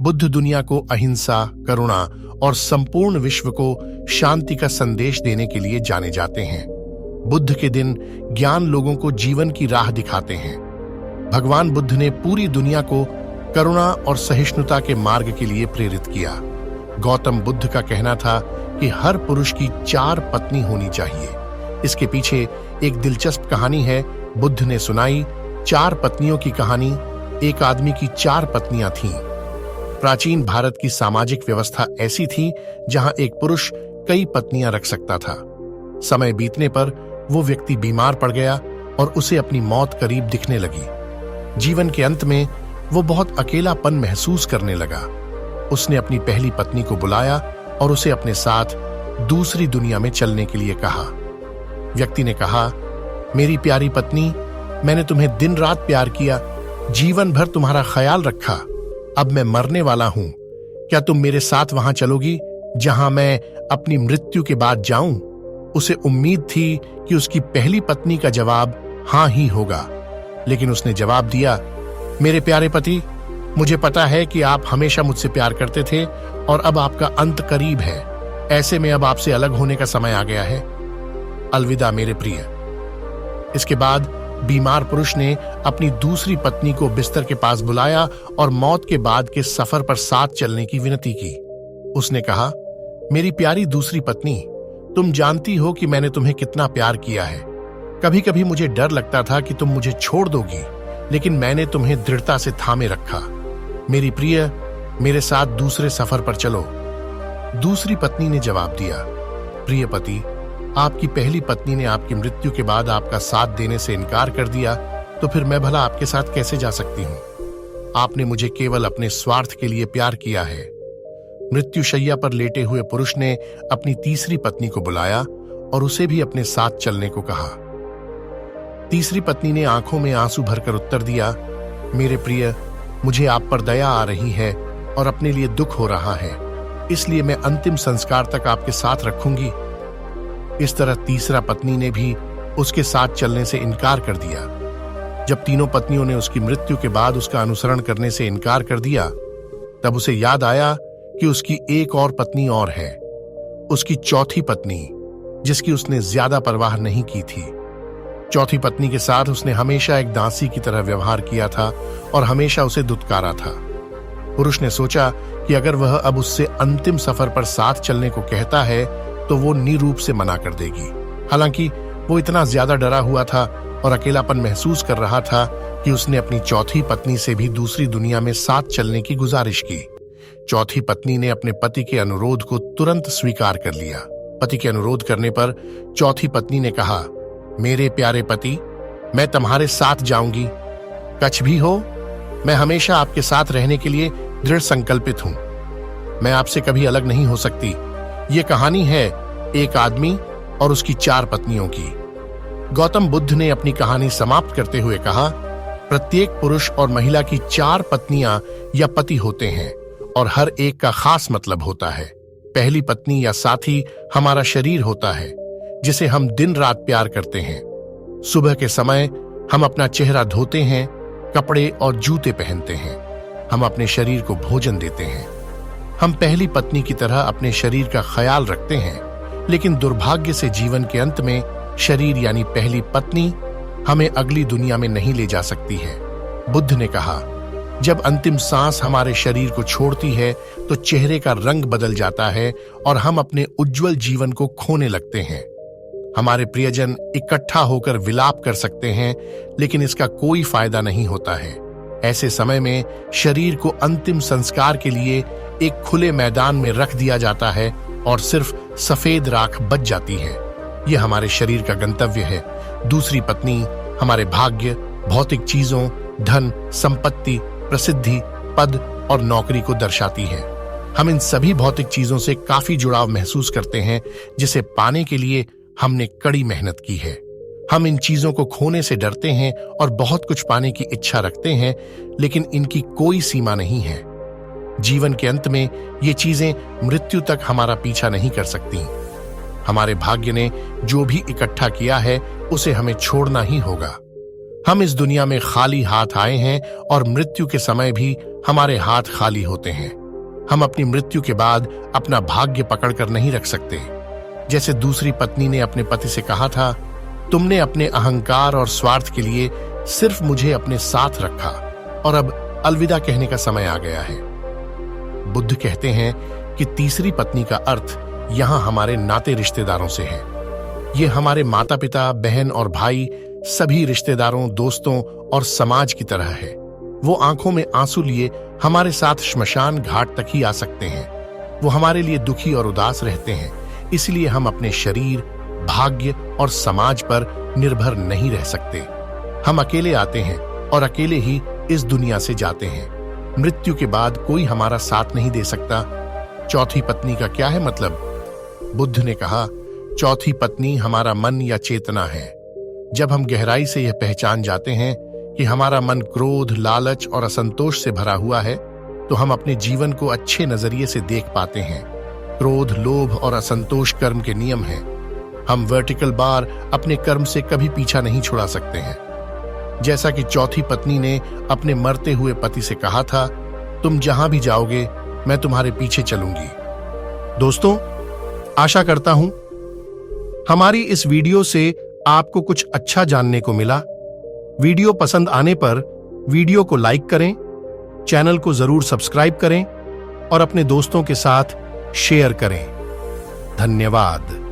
बुद्ध दुनिया को अहिंसा, करुणा और संपूर्ण विश्व को शांति का संदेश देने के लिए जाने जाते हैं। बुद्ध के दिन ज्ञान लोगों को जीवन की राह दिखाते हैं। भगवान बुद्ध ने पूरी दुनिया को करुणा और सहिष्णुता के मार्ग के लिए प्रेरित किया। गौतम बुद्ध का कहना था कि हर पुरुष की 4 पत्नी होनी चाहिए। इसके पीछे एक दिलचस्प कहानी है। बुद्ध ने सुनाई 4 पत्नियों की कहानी। एक आदमी की 4 पत्नियां थीं। प्राचीन भारत की सामाजिक व्यवस्था ऐसी थी जहां एक पुरुष कई पत्नियां रख सकता था। समय बीतने पर वो व्यक्ति बीमार पड़ गया और उसे अपनी मौत करीब दिखने लगी। जीवन के अंत में वो बहुत अकेलापन महसूस करने लगा। उसने अपनी पहली पत्नी को बुलाया और उसे अपने साथ दूसरी दुनिया में चलने के लिए कहा। व्यक्ति ने कहा, मेरी प्यारी पत्नी, मैंने तुम्हें दिन रात प्यार किया, जीवन भर तुम्हारा ख्याल रखा। अब मैं मरने वाला हूं। क्या तुम मेरे साथ वहां चलोगी जहां मैं अपनी मृत्यु के बाद जाऊं? उसे उम्मीद थी कि उसकी पहली पत्नी का जवाब हां ही होगा, लेकिन उसने जवाब दिया, मेरे प्यारे पति, मुझे पता है कि आप हमेशा मुझसे प्यार करते थे और अब आपका अंत करीब है। ऐसे में अब आपसे अलग होने का समय आ गया है। अलविदा मेरे प्रिय। इसके बाद बीमार पुरुष ने अपनी दूसरी पत्नी को बिस्तर के पास बुलाया और मौत के बाद के सफर पर साथ चलने की विनती की। उसने कहा, मेरी प्यारी दूसरी पत्नी, तुम जानती हो कि मैंने तुम्हें कितना प्यार किया है। कभी कभी मुझे डर लगता था कि तुम मुझे छोड़ दोगी, लेकिन मैंने तुम्हें दृढ़ता से थामे रखा। मेरी प्रिय, मेरे साथ दूसरे सफर पर चलो। दूसरी पत्नी ने जवाब दिया, प्रिय पति, आपकी पहली पत्नी ने आपकी मृत्यु के बाद आपका साथ देने से इनकार कर दिया, तो फिर मैं भला आपके साथ कैसे जा सकती हूं? आपने मुझे केवल अपने स्वार्थ के लिए प्यार किया है। मृत्युशैया पर लेटे हुए पुरुष ने अपनी तीसरी पत्नी को बुलाया और उसे भी अपने साथ चलने को कहा। तीसरी पत्नी ने आंखों में आंसू भरकर उत्तर दिया, मेरे प्रिय, मुझे आप पर दया आ रही है और अपने लिए दुख हो रहा है, इसलिए मैं अंतिम संस्कार तक आपके साथ रखूंगी। इस तरह तीसरा पत्नी ने भी उसके साथ चलने से इनकार कर दिया। जब तीनों पत्नियों ने उसकी मृत्यु के बाद उसका अनुसरण करने से इनकार कर दिया, तब उसे याद आया कि उसकी एक और पत्नी और है, उसकी चौथी पत्नी, जिसकी उसने ज्यादा परवाह नहीं की थी। चौथी पत्नी के साथ उसने हमेशा एक दासी की तरह व्यवहार किया था और हमेशा उसे दुत्कारा था। पुरुष ने सोचा कि अगर वह अब उससे अंतिम सफर पर साथ चलने को कहता है तो वो निरूप से मना कर देगी। हालांकि वो इतना ज्यादा डरा हुआ था और अकेलापन महसूस कर रहा था कि उसने अपनी चौथी पत्नी से भी दूसरी दुनिया में साथ चलने की गुजारिश की। चौथी पत्नी ने अपने पति के अनुरोध को तुरंत स्वीकार कर लिया। पति के अनुरोध करने पर चौथी पत्नी ने कहा, मेरे प्यारे पति, मैं तुम्हारे साथ जाऊंगी। कुछ भी हो, मैं हमेशा आपके साथ रहने के लिए दृढ़ संकल्पित हूं। मैं आपसे कभी अलग नहीं हो सकती। ये कहानी है एक आदमी और उसकी 4 पत्नियों की। गौतम बुद्ध ने अपनी कहानी समाप्त करते हुए कहा, प्रत्येक पुरुष और महिला की 4 पत्नियां या पति होते हैं और हर एक का खास मतलब होता है। पहली पत्नी या साथी हमारा शरीर होता है, जिसे हम दिन रात प्यार करते हैं। सुबह के समय हम अपना चेहरा धोते हैं, कपड़े और जूते पहनते हैं। हम अपने शरीर को भोजन देते हैं। हम पहली पत्नी की तरह अपने शरीर का ख्याल रखते हैं, लेकिन दुर्भाग्य से जीवन के अंत में शरीर यानी पहली पत्नी हमें अगली दुनिया में नहीं ले जा सकती है। बुद्ध ने कहा, जब अंतिम सांस हमारे शरीर को छोड़ती है तो चेहरे का रंग बदल जाता है और हम अपने उज्जवल जीवन को खोने लगते हैं। हमारे प्रियजन इकट्ठा होकर विलाप कर सकते हैं, लेकिन इसका कोई फायदा नहीं होता है। ऐसे समय में शरीर को अंतिम संस्कार के लिए एक खुले मैदान में रख दिया जाता है और सिर्फ सफेद राख बच जाती है। यह हमारे शरीर का गंतव्य है। दूसरी पत्नी हमारे भाग्य, भौतिक चीजों, धन, संपत्ति, प्रसिद्धि, पद और नौकरी को दर्शाती है। हम इन सभी भौतिक चीजों से काफी जुड़ाव महसूस करते हैं, जिसे पाने के लिए हमने कड़ी मेहनत की है। हम इन चीजों को खोने से डरते हैं और बहुत कुछ पाने की इच्छा रखते हैं, लेकिन इनकी कोई सीमा नहीं है। जीवन के अंत में ये चीजें मृत्यु तक हमारा पीछा नहीं कर सकती। हमारे भाग्य ने जो भी इकट्ठा किया है उसे हमें छोड़ना ही होगा। हम इस दुनिया में खाली हाथ आए हैं और मृत्यु के समय भी हमारे हाथ खाली होते हैं। हम अपनी मृत्यु के बाद अपना भाग्य पकड़कर नहीं रख सकते। जैसे दूसरी पत्नी ने अपने पति से कहा था, तुमने अपने अहंकार और स्वार्थ के लिए सिर्फ मुझे अपने साथ रखा और अब अलविदा कहने का समय आ गया है। बुद्ध कहते हैं कि तीसरी पत्नी का अर्थ यहां हमारे नाते रिश्तेदारों से है। ये हमारे माता पिता, बहन और भाई, सभी रिश्तेदारों, दोस्तों और समाज की तरह है। वो आंखों में आंसू लिए हमारे साथ श्मशान घाट तक ही आ सकते हैं। वो हमारे लिए दुखी और उदास रहते हैं, इसलिए हम अपने शरीर, भाग्य और समाज पर निर्भर नहीं रह सकते। हम अकेले आते हैं और अकेले ही इस दुनिया से जाते हैं। मृत्यु के बाद कोई हमारा साथ नहीं दे सकता। चौथी पत्नी का क्या है मतलब? बुद्ध ने कहा, चौथी पत्नी हमारा मन या चेतना है। जब हम गहराई से यह पहचान जाते हैं कि हमारा मन क्रोध, लालच और असंतोष से भरा हुआ है, तो हम अपने जीवन को अच्छे नजरिए से देख पाते हैं। क्रोध, लोभ और असंतोष कर्म के नियम हैं। हम वर्टिकल बार अपने कर्म से कभी पीछा नहीं छुड़ा सकते हैं। जैसा कि चौथी पत्नी ने अपने मरते हुए पति से कहा था, तुम जहां भी जाओगे मैं तुम्हारे पीछे चलूंगी। दोस्तों, आशा करता हूं हमारी इस वीडियो से आपको कुछ अच्छा जानने को मिला। वीडियो पसंद आने पर वीडियो को लाइक करें, चैनल को जरूर सब्सक्राइब करें और अपने दोस्तों के साथ शेयर करें। धन्यवाद।